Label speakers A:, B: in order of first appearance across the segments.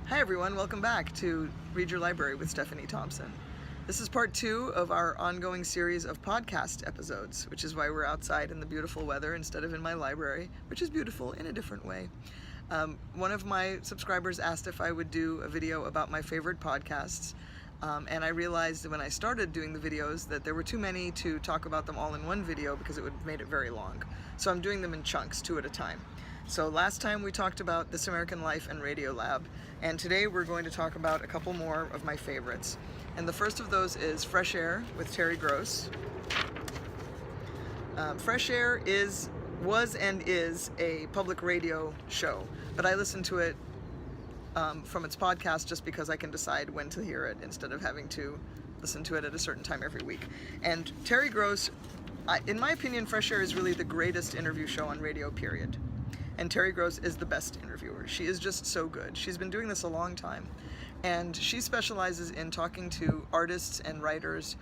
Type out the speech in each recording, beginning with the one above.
A: Hi everyone, welcome back to Read Your Library with Stephanie Thompson. This is part 2 of our ongoing series of podcast episodes, which is why we're outside in the beautiful weather instead of in my library, which is beautiful in a different way. One of my subscribers asked if I would do a video about my favorite podcasts, and I realized when I started doing the videos that there were too many to talk about them all in one video because it would have made it very long. So I'm doing them in chunks, 2 at a time. So last time we talked about This American Life and Radiolab, and today we're going to talk about a couple more of my favorites. And the first of those is Fresh Air with Terry Gross. Fresh Air was and is a public radio show, but I listen to it from its podcast just because I can decide when to hear it instead of having to listen to it at a certain time every week. And Terry Gross, in my opinion, Fresh Air is really the greatest interview show on radio, period. And Terry Gross is the best interviewer. She is just so good. She's been doing this a long time. And she specializes in talking to artists and writers,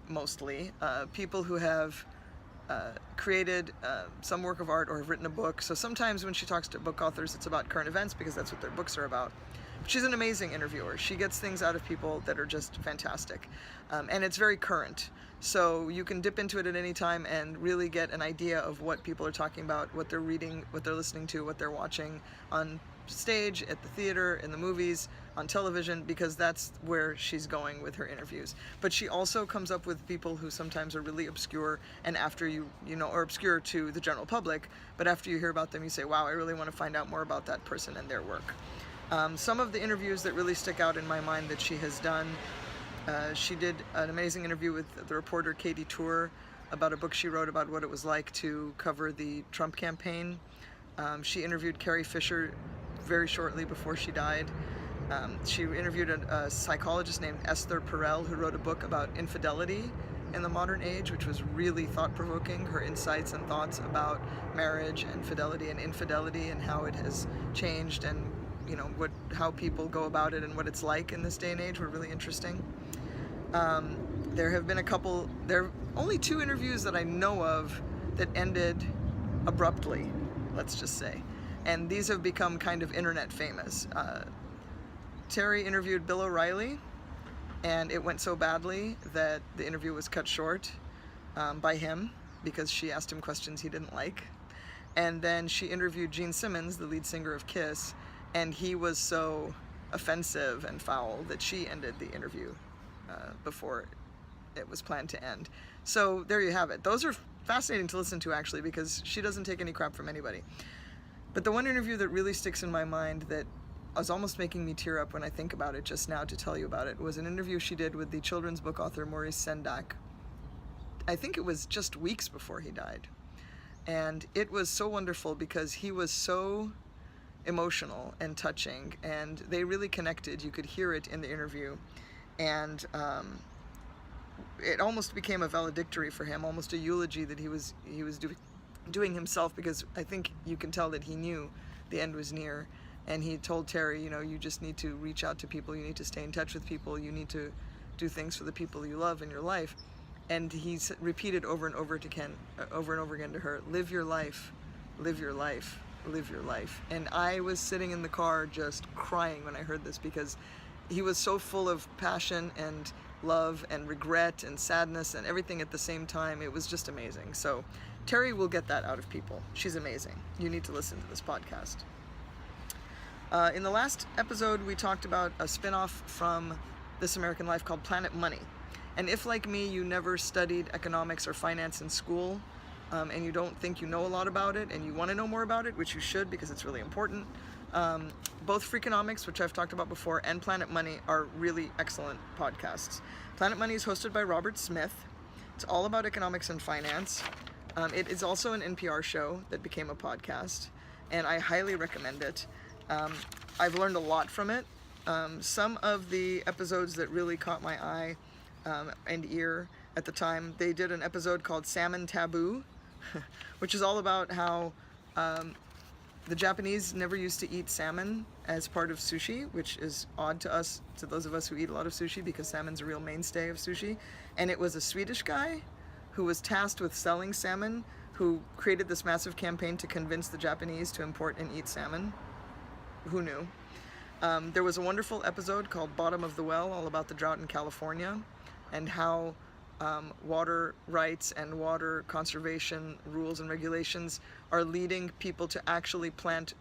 A: mostly, people who have created some work of art or have written a book. So sometimes when she talks to book authors, it's about current events because that's what their books are about. But she's an amazing interviewer. She gets things out of people that are just fantastic. And it's very current. So you can dip into it at any time and really get an idea of what people are talking about, what they're reading, what they're listening to, what they're watching on stage, at the theater, in the movies, on television, because that's where she's going with her interviews. But she also comes up with people who sometimes are really obscure, and after you know, or obscure to the general public, but after you hear about them, you say, wow, I really want to find out more about that person and their work. Some of the interviews that really stick out in my mind that she has done, she did an amazing interview with the reporter Katie Tour about a book she wrote about what it was like to cover the Trump campaign. She interviewed Carrie Fisher very shortly before she died. She interviewed a psychologist named Esther Perel who wrote a book about infidelity in the modern age, which was really thought-provoking. Her insights and thoughts about marriage and fidelity and infidelity and how it has changed, and you know how people go about it and what it's like in this day and age were really interesting. There have been there are only 2 interviews that I know of that ended abruptly, let's just say. And these have become kind of internet famous. Terry interviewed Bill O'Reilly, and it went so badly that the interview was cut short by him because she asked him questions he didn't like. And then she interviewed Gene Simmons, the lead singer of Kiss, and he was so offensive and foul that she ended the interview before it was planned to end. So there you have it. Those are fascinating to listen to, actually, because she doesn't take any crap from anybody. But the one interview that really sticks in my mind that was almost making me tear up when I think about it just now to tell you about it was an interview she did with the children's book author Maurice Sendak. I think it was just weeks before he died. And it was so wonderful because he was so emotional and touching, and they really connected. You could hear it in the interview. And it almost became a valedictory for him, almost a eulogy that he was doing himself, because I think you can tell that he knew the end was near. And he told Terry, you know, you just need to reach out to people, you need to stay in touch with people, you need to do things for the people you love in your life. And he repeated over and over again to her, live your life, live your life, live your life. And I was sitting in the car just crying when I heard this, because he was so full of passion and love and regret and sadness and everything at the same time. It was just amazing. So Terry will get that out of people. She's amazing. You need to listen to this podcast. In the last episode, we talked about a spin-off from This American Life called Planet Money. And if, like me, you never studied economics or finance in school, and you don't think you know a lot about it, and you want to know more about it, which you should because it's really important, both Freakonomics, which I've talked about before, and Planet Money are really excellent podcasts. Planet Money is hosted by Robert Smith. It's all about economics and finance. It is also an NPR show that became a podcast, and I highly recommend it. I've learned a lot from it. Some of the episodes that really caught my eye and ear at the time, they did an episode called Salmon Taboo, which is all about how the Japanese never used to eat salmon as part of sushi, which is odd to us, to those of us who eat a lot of sushi, because salmon's a real mainstay of sushi. And it was a Swedish guy who was tasked with selling salmon who created this massive campaign to convince the Japanese to import and eat salmon. Who knew? There was a wonderful episode called Bottom of the Well, all about the drought in California and how water rights and water conservation rules and regulations are leading people to actually plant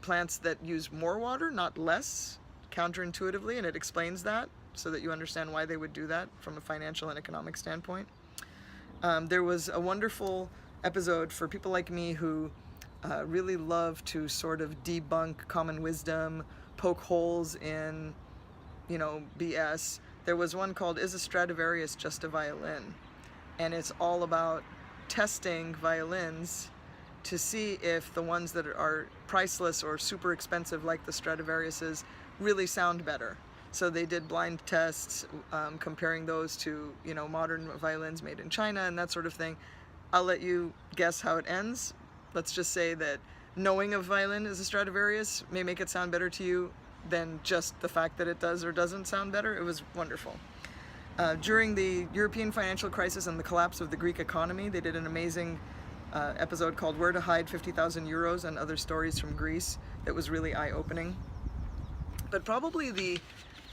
A: plants that use more water, not less, counterintuitively, and it explains that so that you understand why they would do that from a financial and economic standpoint. There was a wonderful episode for people like me who really love to sort of debunk common wisdom, poke holes in, BS. There was one called Is a Stradivarius Just a Violin? And it's all about testing violins to see if the ones that are priceless or super expensive, like the Stradivariuses, really sound better. So they did blind tests, comparing those to, modern violins made in China and that sort of thing. I'll let you guess how it ends. Let's just say that knowing a violin is a Stradivarius may make it sound better to you than just the fact that it does or doesn't sound better. It was wonderful. During the European financial crisis and the collapse of the Greek economy, they did an amazing episode called Where to Hide 50,000 Euros and Other Stories from Greece that was really eye-opening. But probably the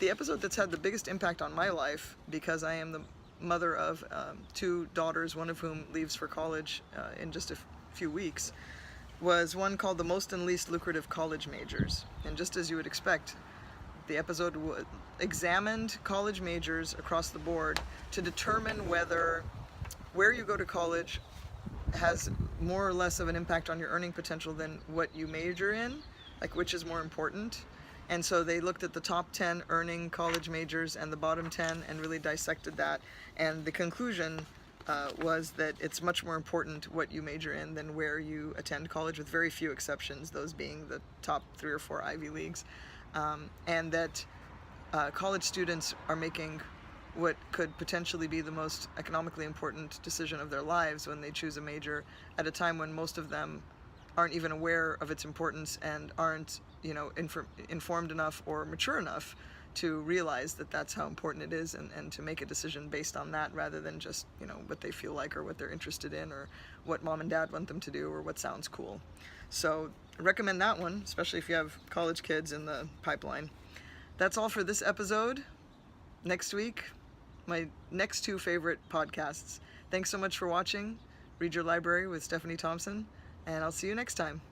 A: episode that's had the biggest impact on my life, because I am the mother of 2 daughters, one of whom leaves for college in just a few weeks, was one called The Most and Least Lucrative College Majors. And just as you would expect, the episode examined college majors across the board to determine whether where you go to college has more or less of an impact on your earning potential than what you major in, like which is more important. And so they looked at the top 10 earning college majors and the bottom 10 and really dissected that. And the conclusion was that it's much more important what you major in than where you attend college, with very few exceptions, those being the top 3 or 4 Ivy Leagues. And that college students are making what could potentially be the most economically important decision of their lives when they choose a major at a time when most of them aren't even aware of its importance and aren't, informed enough or mature enough to realize that that's how important it is, and to make a decision based on that rather than just, what they feel like or what they're interested in or what mom and dad want them to do or what sounds cool. So I recommend that one, especially if you have college kids in the pipeline. That's all for this episode. Next week, my next 2 favorite podcasts. Thanks so much for watching Read Your Library with Stephanie Thompson, and I'll see you next time.